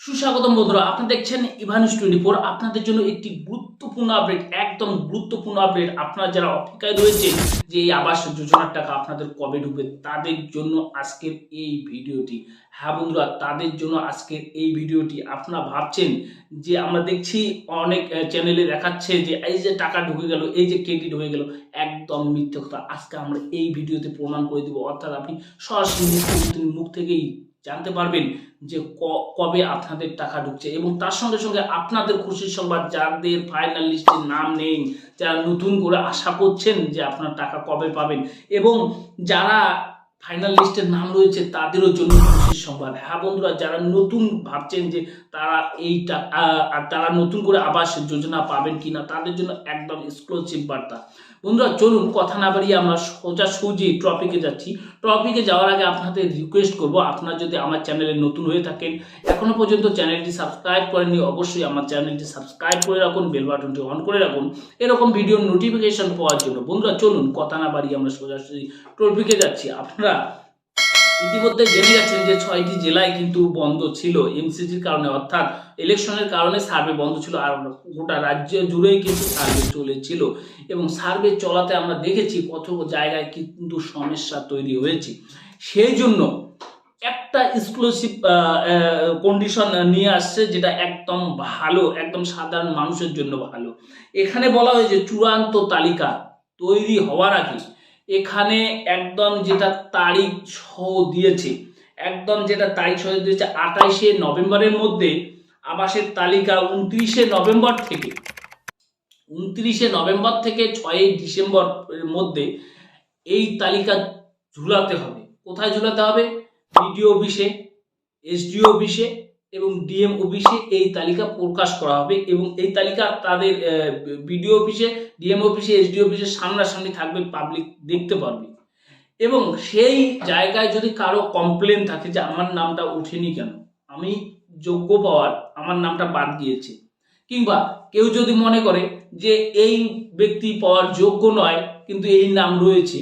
সুস্বাগতম বন্ধুরা, আপনি দেখছেন ইভানিউজ 24। আপনাদের জন্য একটি গুরুত্বপূর্ণ আপডেট, একদম গুরুত্বপূর্ণ আপডেট। আপনারা যারা অপেক্ষায় রয়েছেন যে এই আবাস যোজনার টাকা আপনাদের কবে ঢুকবে, তাদের জন্য আজকের এই ভিডিওটি। হ্যাঁ বন্ধুরা, তাদের জন্য আজকের এই ভিডিওটি। আপনারা ভাবছেন যে আমরা দেখছি অনেক চ্যানেলে দেখাচ্ছে যে এই যে টাকা ঢুকে গেল, এই যে ক্রেডিট হয়ে গেল, একদম মিথ্যে কথা। আজকে আমরা এই ভিডিওতে প্রমাণ করে দেবো, অর্থাৎ আপনি সরাসরি মুখ্যমন্ত্রীর মুখ থেকেই জানতে পারবেন যে কবে আপনাদের টাকা ঢুকছে। এবং তার সঙ্গে সঙ্গে আপনাদের খুশির সংবাদ, যাদের ফাইনাল লিস্টে নাম নেই, যারা নতুন করে আশা করছেন যে আপনার টাকা কবে পাবেন, এবং যারা ফাইনাল লিস্টের নাম রয়েছে তাদেরও জন্য খুশির সংবাদ। হ্যাঁ বন্ধুরা, যারা নতুন ভাবছেন যে তারা তারা নতুন করে আবাস যোজনা পাবেন কিনা, তাদের জন্য একদম এক্সক্লুসিভ বার্তা। বন্ধুরা চলুন কথা না বাড়িয়ে আমরা সোজাসুজি টপিকে যাচ্ছি। টপিকে যাওয়ার আগে আপনাদের রিকোয়েস্ট করব, আপনারা যদি আমার চ্যানেলে নতুন হয়ে থাকেন, এখনো পর্যন্ত চ্যানেলটি সাবস্ক্রাইব করেননি, অবশ্যই আমার চ্যানেলটি সাবস্ক্রাইব করে রাখুন, বেল বাটনটি অন করে রাখুন এরকম ভিডিওর নোটিফিকেশন পাওয়ার জন্য। বন্ধুরা চলুন কথা না বাড়িয়ে আমরা সোজাসুজি টপিকে যাচ্ছি। আপনারা ইতিমধ্যে জেনে গেছেন যে 6টি জেলায় কিন্তু বন্ধ ছিল এমসিজির কারণে, অর্থাৎ ইলেকশনের কারণে সার্ভে বন্ধ ছিল। আর গোটা রাজ্য জুড়েই কিন্তু সার্ভে চলেছিল, এবং সার্ভে চলাতে আমরা দেখেছি কত জায়গায় কিন্তু সমস্যা তৈরি হয়েছে। সেই জন্য একটা এক্সক্লুসিভ কন্ডিশন নিয়ে আসছে, যেটা একদম ভালো, একদম সাধারণ মানুষের জন্য ভালো। এখানে বলা হয়েছে চূড়ান্ত তালিকা তৈরি হওয়ার আগে এখানে একদম যেটা তারিখ সহ দিয়েছে, একদম যেটা তারিখ সহ দিয়েছে 28শে নভেম্বরের মধ্যে আবাসের তালিকা 29শে নভেম্বর থেকে 6ই ডিসেম্বরের মধ্যে এই তালিকা ঝুলাতে হবে। কোথায় ঝুলাতে হবে? বিডিও অফিসে, এসডিও অফিসে এবং ডিএম অফিসে এই তালিকা প্রকাশ করা হবে। এবং এই তালিকা তাদের বিডিও অফিসে, ডিএম অফিসে, এসডিও অফিসে সামনাসামনি থাকবে, পাবলিক দেখতে পারবে। এবং সেই জায়গায় যদি কারো কমপ্লেন থাকে যে আমার নামটা ওঠেনি কেন, আমি যোগ্য পাওয়ার আমার নামটা বাদ গিয়েছে, কিংবা কেউ যদি মনে করে যে এই ব্যক্তি পাওয়ার যোগ্য নয় কিন্তু এই নাম রয়েছে,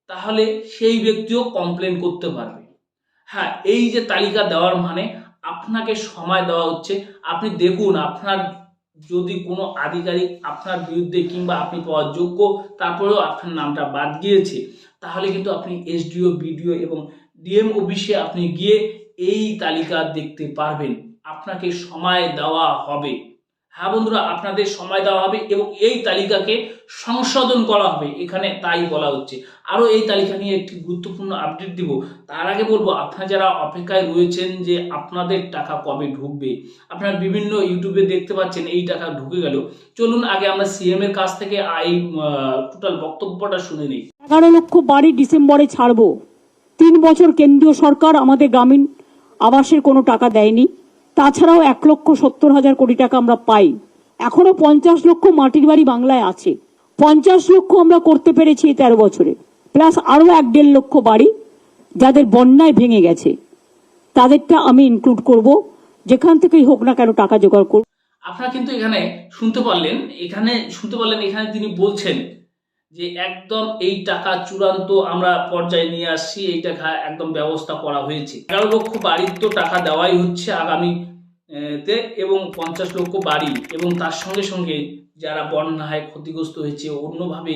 তাহলে সেই ব্যক্তিও কমপ্লেন করতে পারবে। হ্যাঁ, এই যে তালিকা দেওয়ার মানে আপনাকে সময় দেওয়া হচ্ছে। আপনি দেখুন, আপনার যদি কোনো আধিকারিক আপনার বিরুদ্ধে কিংবা আপনি পাওয়ার যোগ্য তারপরেও আপনার নামটা বাদ গিয়েছে, তাহলে কিন্তু আপনি এসডিও, বিডিও এবং ডিএম অফিসে আপনি গিয়ে এই তালিকা দেখতে পারবেন। আপনাকে সময় দেওয়া হবে। হ্যাঁ বন্ধুরা, আপনাদের সময় দেওয়া হবে এবং এই তালিকাকে সংশোধন করা হবে, এখানে তাই বলা হচ্ছে। আরও এই তালিকা নিয়ে একটি গুরুত্বপূর্ণ আপডেট দিব। তার আগে বলবো, আপনারা যারা অপেক্ষায় রয়েছেন যে আপনাদের টাকা কবে ঢুকবে, আপনারা বিভিন্ন ইউটিউবে দেখতে পাচ্ছেন এই টাকা ঢুকে গেল। চলুন আগে আমরা সিএম এর কাছ থেকে এই টোটাল বক্তব্যটা শুনে নিই। 11 লক্ষ বাড়ি ডিসেম্বরে ছাড়বো। 3 বছর কেন্দ্রীয় সরকার আমাদের গ্রামীণ আবাসের কোনো টাকা দেয়নি। তাছাড়াও 1,70,000 কোটি টাকা আমরা পাই। এখনো 50 লক্ষ মাটির বাড়ি বাংলায় আছে। 50 লক্ষ আমরা করতে পেরেছি 13 বছরে, প্লাস আরো 1.5 লক্ষ বাড়ি যাদের বন্যায় ভেঙে গেছে, তাদেরটা আমি ইনক্লুড করব। যেখান থেকেই হোক না কেন টাকা জোগাড় করব। আপনারা কিন্তু এখানে শুনতে পারলেন, এখানে তিনি বলছেন যে একদম এই টাকা চূড়ান্ত আমরা পর্যায়ে নিয়ে আসছি, এই টাকা একদম ব্যবস্থা করা হয়েছে। 11 লক্ষ বাড়ির তো টাকা দেওয়াই হচ্ছে আগামী তে, এবং 50 লক্ষ বাড়ি, এবং তার সঙ্গে সঙ্গে যারা বন্যায় ক্ষতিগ্রস্ত হয়েছে, অন্যভাবে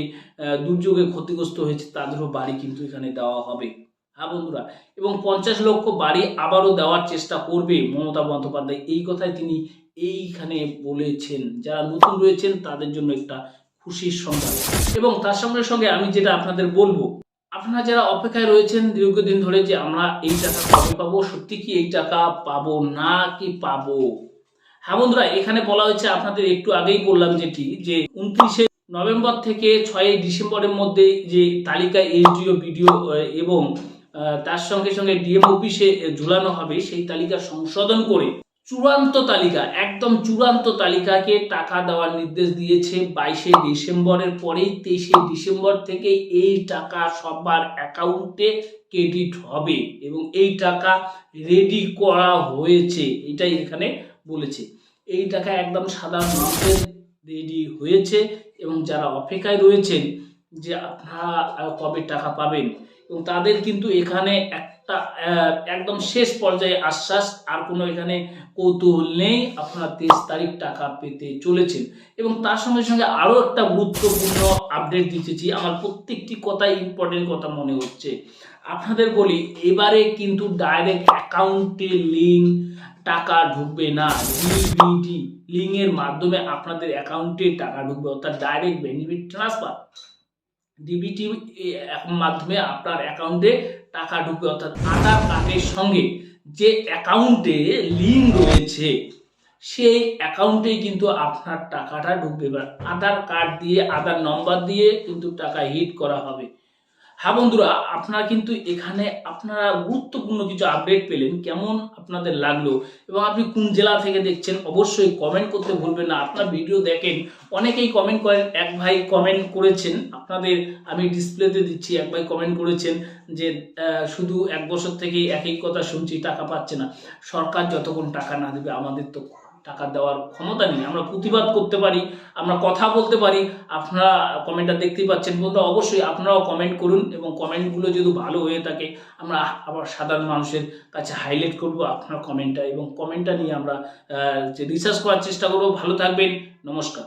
দুর্যোগে ক্ষতিগ্রস্ত হয়েছে, তাদেরও বাড়ি কিন্তু এখানে দেওয়া হবে। হ্যাঁ বন্ধুরা, এবং 50 লক্ষ বাড়ি আবারও দেওয়ার চেষ্টা করবে মমতা বন্দ্যোপাধ্যায়, এই কথাই তিনি এইখানে বলেছেন। যারা নতুন রয়েছেন তাদের জন্য একটা খুশির সংবাদ। এবং তার সঙ্গে সঙ্গে আমি যেটা আপনাদের বলবো, আপনারা যারা অপেক্ষায় রয়েছেন দীর্ঘদিন ধরে যে আমরা এই টাকা কবে পাবো, সত্যি কি এই টাকা পাবো না কি পাবো? হ্যাঁ বন্ধুরা, এখানে বলা হয়েছে, আপনাদের একটু আগেই বললাম যেটি, যে 29শে নভেম্বর থেকে 6ই ডিসেম্বরের মধ্যে যে তালিকা এসডিও, বিডিও এবং তার সঙ্গে সঙ্গে ডিএম অফিসে ঝুলানো হবে, সেই তালিকা সংশোধন করে চূড়ান্ত তালিকা, একদম চূড়ান্ত তালিকাকে টাকা দেওয়ার নির্দেশ দিয়েছে। 22শে ডিসেম্বরের পরেই 23শে ডিসেম্বর থেকে এই টাকা সবার অ্যাকাউন্টে ক্রেডিট হবে, এবং এই টাকা রেডি করা হয়েছে, এটাই এখানে বলেছে। এই টাকা একদম সাধারণ মানুষের রেডি হয়েছে, এবং যারা অপেক্ষায় রয়েছেন যে আপনারা কবে টাকা পাবেন, এবং তাদের কিন্তু এখানে একদম শেষ পর্যায়ে আশ্বাস, আর কোনো এখানে কৌতূহল নেই, আপনারা 23 তারিখ টাকা পেতে চলেছেন। এবং তার সঙ্গে সঙ্গে আরও একটা গুরুত্বপূর্ণ আপডেট দিতেছি, আমার প্রত্যেকটি কথাই ইম্পর্টেন্ট কথা মনে হচ্ছে। আপনাদের বলি, এবারে কিন্তু ডাইরেক্ট অ্যাকাউন্টে লিঙ্ক টাকা ঢুকবে না, ডিবিটি লিঙ্কের মাধ্যমে আপনাদের অ্যাকাউন্টে টাকা ঢুকবে, অর্থাৎ ডাইরেক্ট বেনিফিট ট্রান্সফার ডিবিটি মাধ্যমে আপনার অ্যাকাউন্টে টাকা ঢুকবে। অর্থাৎ আধার কার্ডের সঙ্গে যে অ্যাকাউন্টে লিঙ্ক রয়েছে সেই অ্যাকাউন্টেই কিন্তু আপনার টাকাটা ঢুকবে। এবার আধার কার্ড দিয়ে, আধার নম্বর দিয়ে কিন্তু টাকা হিট করা হবে। হ্যাঁ বন্ধুরা, আপনারা কিন্তু এখানে আপনারা গুরুত্বপূর্ণ কিছু আপডেট পেলেন, কেমন আপনাদের লাগলো এবং আপনি কোন জেলা থেকে দেখছেন অবশ্যই কমেন্ট করতে ভুলবেন না। আপনার ভিডিও দেখেন, অনেকেই কমেন্ট করেন, এক ভাই কমেন্ট করেছেন, আপনাদের আমি ডিসপ্লেতে দিচ্ছি, এক ভাই কমেন্ট করেছেন যে শুধু 1 বছর থেকেই একই কথা শুনছি, টাকা পাচ্ছে না। সরকার যতক্ষণ টাকা না দেবে আমাদের তো টাকা দেওয়ার ক্ষমতা নেই। আমরা প্রতিবাদ করতে পারি, আমরা কথা বলতে পারি। আপনারা কমেন্টটা দেখতেই পাচ্ছেন বন্ধুরা, অবশ্যই আপনারাও কমেন্ট করুন এবং কমেন্টগুলো যদি ভালো হয়ে থাকে আমরা আবার সাধারণ মানুষের কাছে হাইলাইট করব আপনার কমেন্টটা, এবং কমেন্টটা নিয়ে আমরা রিসার্চ করার চেষ্টা করব। ভালো থাকবেন, নমস্কার।